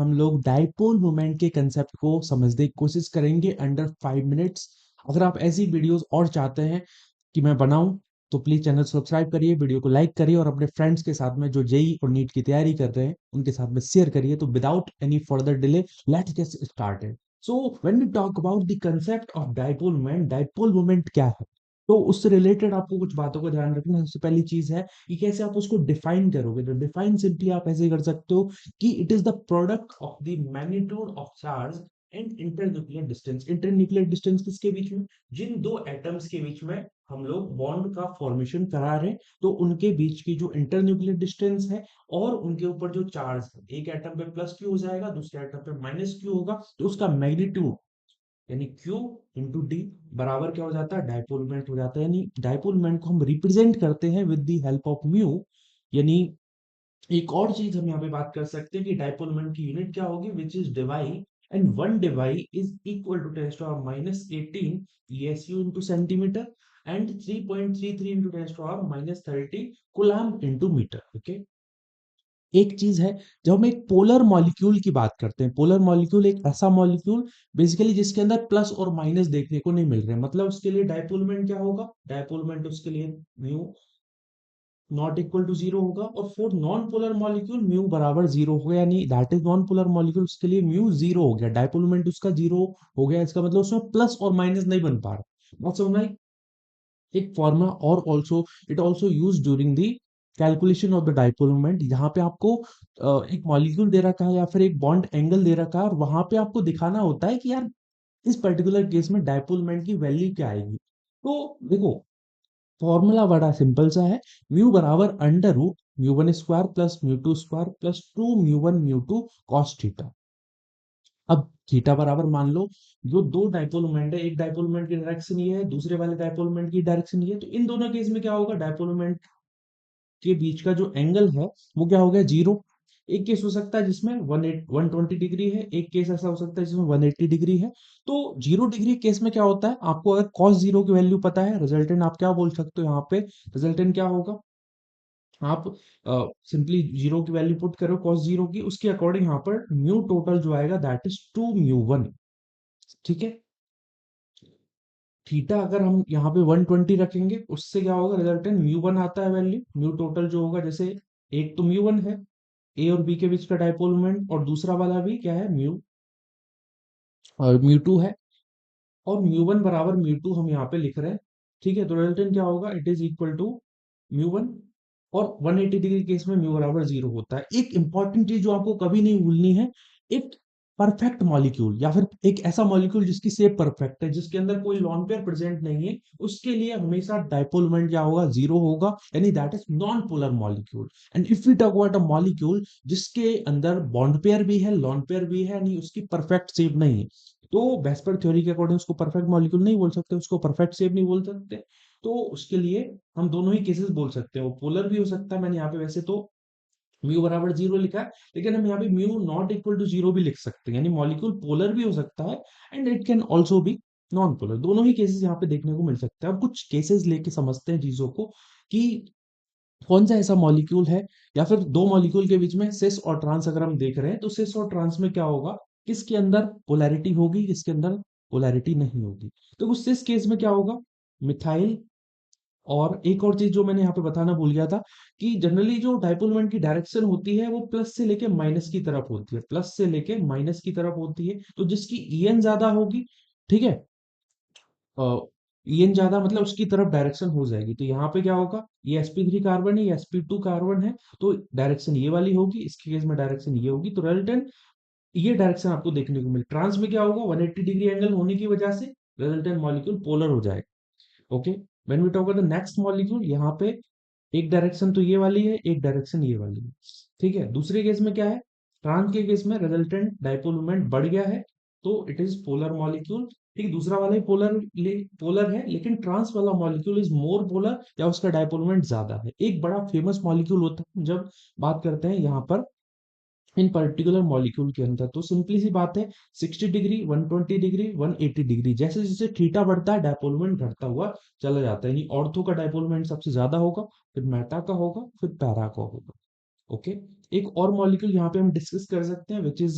हम लोग dipole moment के कंसेप्ट को समझने की कोशिश करेंगे अंडर 5 मिनट्स। अगर आप ऐसी वीडियोस और चाहते हैं कि मैं बनाऊं तो प्लीज चैनल सब्सक्राइब करिए, वीडियो को लाइक करिए और अपने फ्रेंड्स के साथ में जो जेई और नीट की तैयारी कर रहे हैं उनके साथ में शेयर करिए। तो without any further delay let's get started. So when we talk about the concept of dipole moment क्या है, तो उससे रिलेटेड आपको कुछ बातों का ध्यान रखना है। सबसे पहली चीज है कि कैसे आप उसको डिफाइन करोगे। तो डिफाइन सिंपली आप ऐसे कर सकते हो कि it is the product of the magnitude of charge and internuclear distance. Internuclear distance किसके बीच में? जिन दो एटम्स के बीच में हम लोग बॉन्ड का फॉर्मेशन करा रहे हैं, तो उनके बीच की जो इंटरन्यूक्लियर डिस्टेंस है और उनके ऊपर जो चार्ज है, एक एटम पे प्लस क्यू हो जाएगा, दूसरे एटम पे माइनस क्यू होगा, तो उसका मैग्नीट्यूड यानी Q इंटू डी बराबर क्या हो जाता है? डाइपोल मोमेंट हो जाता है। यानी डाइपोल मोमेंट को हम रिप्रेजेंट करते हैं with the help of mu. यानी एक और चीज हम यहाँ पे बात कर सकते हैं कि डाइपोल मोमेंट की यूनिट क्या होगी, which is debye, and one debye is equal to 10⁻18 ESU into centimetre and 3.33 इंटू 10⁻30 कूलम्ब इंटू मीटर। ओके, एक चीज है, जब हम एक पोलर मॉलिक्यूल की बात करते हैं, पोलर मॉलिक्यूल एक ऐसा मॉलिक्यूल बेसिकली जिसके अंदर प्लस और माइनस देखने को नहीं मिल रहे, मतलब उसके लिए डाइपोल मोमेंट क्या होगा? डाइपोल मोमेंट उसके लिए mu not equal to zero होगा। और for non polar molecule mu बराबर जीरो होगा, यानी that is non polar molecule, उसके लिए म्यू जीरो हो गया, डाइपोल मोमेंट उसका जीरो हो गया। इसका मतलब उसमें प्लस और माइनस नहीं बन पा रहा। बात समझ में आई? एक फॉर्मूला और also it also use during the calculation of the dipole moment. यहाँ पे आपको एक मॉलिक्यूल दे रखा है या फिर एक बॉन्ड एंगल दे रखा है और वहां पे आपको दिखाना होता है कि यार इस पर्टिकुलर केस में डाइपोल मोमेंट की वैल्यू क्या आएगी। तो देखो, फॉर्मूला बड़ा सिंपल सा है। म्यू बराबर under root mu one square plus mu two square plus 2 mu one mu two cos theta. अब थीटा बराबर मान लो, जो दो डाइपोल मोमेंट है, एक डाइपोल मोमेंट की डायरेक्शन ये है, दूसरे वाले डाइपोल मोमेंट की डायरेक्शन ये है, तो इन दोनों केस में क्या होगा? डाइपोल मोमेंट के बीच का जो एंगल है वो क्या हो गया? जीरो। एक केस हो सकता है जिसमें 120 डिग्री है, एक केस ऐसा हो सकता है जिसमें 180 डिग्री है। तो 0 डिग्री केस में क्या होता है, आपको अगर cos जीरो की वैल्यू पता है, रिजल्टेंट आप क्या बोल सकते हो यहाँ पे? रिजल्टेंट क्या होगा? आप सिंपली जीरो की वैल्यू पुट करो cos जीरो की, उसके अकॉर्डिंग यहाँ पर म्यू टोटल जो आएगा दैट इज 2 म्यू वन। ठीक है, थीटा अगर हम यहाँ पे 120 रखेंगे उससे क्या होगा? रिजल्टेंट म्यू वन आता है वैल्यू, म्यू टोटल जो होगा, जैसे एक तो म्यू वन है ए और बी के बीच का डाइपोल मोमेंट, और दूसरा वाला भी क्या है? म्यू और म्यू टू है, और म्यू वन बराबर म्यू टू हम यहाँ पे लिख रहे हैं। ठीक है, तो रिजल्टेंट क्या होगा? It is equal to mu one, और 180 डिग्री केस में म्यू बराबर जीरो होता है। एक इंपॉर्टेंट चीज जो आपको कभी नहीं भूलनी है, एक परफेक्ट मॉलिक्यूल या फिर एक ऐसा मॉलिक्यूल जिसकी शेप परफेक्ट है, जिसके अंदर कोई लॉन पेयर प्रेजेंट नहीं है, उसके लिए हमेशा डाइपोल मोमेंट क्या होगा? जीरो होगा, यानी that is non polar molecule. And if we talk about a molecule जिसके अंदर बॉन्ड पेयर भी है, लॉन पेयर भी है, यानी उसकी परफेक्ट शेप नहीं है, तो वेस्पर थ्योरी के अकॉर्डिंग उसको परफेक्ट मॉलिक्यूल नहीं बोल सकते, उसको परफेक्ट शेप नहीं बोल सकते। तो उसके लिए हम दोनों ही केसेस बोल सकते हैं, वो पोलर भी हो सकता है। मैंने यहाँ पे वैसे तो म्यू बराबर जीरो लिखा है, लेकिन हम यहाँ पे mu not equal to zero भी लिख सकते हैं, यानी मॉलिक्यूल पोलर भी हो सकता है and it can also be non polar. दोनों ही केसेस यहाँ पे देखने को मिल सकते हैं। अब कुछ केसेस लेके समझते हैं चीजों को कि कौन सा ऐसा मॉलिक्यूल है, या फिर दो मॉलिक्यूल के बीच में सिस और ट्रांस अगर हम देख रहे हैं, तो सिस और ट्रांस में क्या होगा? किसके अंदर पोलैरिटी होगी, किसके अंदर पोलैरिटी नहीं होगी? तो उस सिस केस में क्या होगा? मिथाइल। और एक और चीज जो मैंने यहाँ पे बताना भूल गया था कि जनरली जो डाइपोल मोमेंट की डायरेक्शन होती है वो प्लस से लेके माइनस की तरफ होती है, प्लस से लेके माइनस की तरफ होती है। तो जिसकी ईएन ज्यादा होगी, ठीक है, ईएन ज्यादा मतलब उसकी तरफ डायरेक्शन हो जाएगी। तो यहाँ पे क्या होगा? ये sp3 कार्बन है, ये sp2 कार्बन है, तो डायरेक्शन ये वाली होगी, इसके केस में डायरेक्शन ये होगी। तो रिजल्टेंट ये डायरेक्शन आपको देखने को मिले। ट्रांस में क्या होगा? 180 डिग्री एंगल होने की वजह से रिजल्टेंट मॉलिक्यूल पोलर हो जाएगा। Okay, when we talk about the next molecule, यहाँ पे एक डायरेक्शन तो ये वाली है, एक डायरेक्शन ये वाली है। ठीक है, दूसरे केस में क्या है? ट्रांस के केस में रिजल्टेंट डाइपोल मोमेंट बढ़ गया है, तो इट इज पोलर मॉलिक्यूल। ठीक, दूसरा वाला ही पोलर है, लेकिन ट्रांस वाला मॉलिक्यूल इज मोर पोलर, या उसका डाइपोल मोमेंट ज्यादा है। एक बड़ा फेमस मॉलिक्यूल होता है जब बात करते हैं यहाँ पर इन पर्टिकुलर मॉलिक्यूल के अंदर, तो सिंपली सी बात है, 60 डिग्री, 120 डिग्री, 180 डिग्री, जैसे जैसे थीटा बढ़ता है डाइपोल मोमेंट घटता हुआ चला जाता है। यानी ऑर्थो का डाइपोल मोमेंट सबसे ज्यादा होगा, फिर मेटा का होगा, फिर पैरा का होगा। ओके। एक और मॉलिक्यूल यहाँ पे हम डिस्कस कर सकते हैं विच इज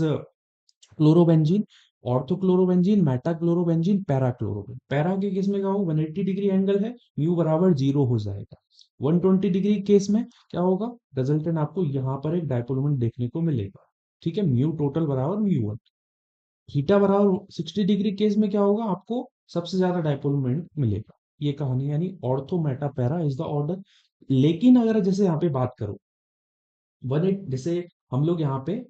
क्लोरोबेंजीन, ऑर्थोक्लोरोबेंजीन, मेटाक्लोरोबेंजीन, पैराक्लोरोबेंजीन। पैरा के केस में क्या होगा, 180 डिग्री एंगल है, म्यू बराबर 0 हो जाएगा। 120 डिग्री केस में क्या होगा, रिजल्टेंट आपको यहाँ पर एक डायपोल मोमेंट देखने को मिलेगा। ठीक है, म्यू टोटल बराबर म्यू वन। थीटा बराबर 60 डिग्री केस में क्या होगा, आपको सबसे ज्यादा डायपोल मोमेंट मिलेगा। ये कहानी, यानी ortho Meta para is the order. लेकिन अगर जैसे यहाँ पे बात करो, वन एट, जैसे हम लोग यहाँ पे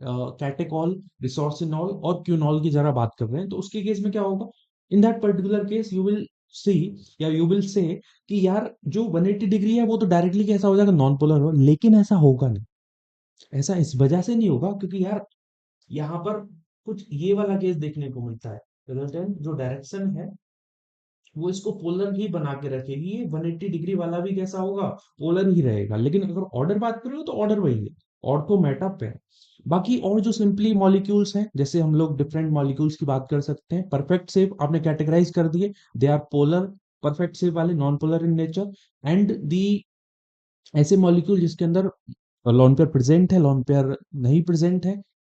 कैटेकॉल, रिसोर्सिनॉल और क्यूनॉल की जरा बात कर रहे हैं, तो उसके केस में क्या होगा, in that particular case you will see, या यू विल से कि यार जो 180 डिग्री है वो तो डायरेक्टली कैसा हो जाएगा, नॉन पोलर हो, लेकिन ऐसा होगा नहीं। ऐसा इस वजह से नहीं होगा क्योंकि यार यहाँ पर कुछ ये वाला केस देखने को मिलता है, रिजल्टेंट जो डायरेक्शन है वो इसको पोलर ही बना के रखेगी। ये 180 डिग्री वाला भी कैसा होगा, पोलर ही रहेगा। लेकिन अगर ऑर्डर बात करें तो ऑर्डर वही है, ऑर्थो मेटा पेयर। बाकी और जो सिंपली मॉलिक्यूल्स हैं, जैसे हम लोग डिफरेंट मॉलिक्यूल्स की बात कर सकते हैं। परफेक्ट शेप आपने कैटेगराइज कर दिए, they are polar, perfect shape वाले non polar in nature. And the ऐसे मॉलिक्यूल जिसके अंदर लोन पेयर प्रेजेंट है, लोन पेयर नहीं प्रेजेंट है,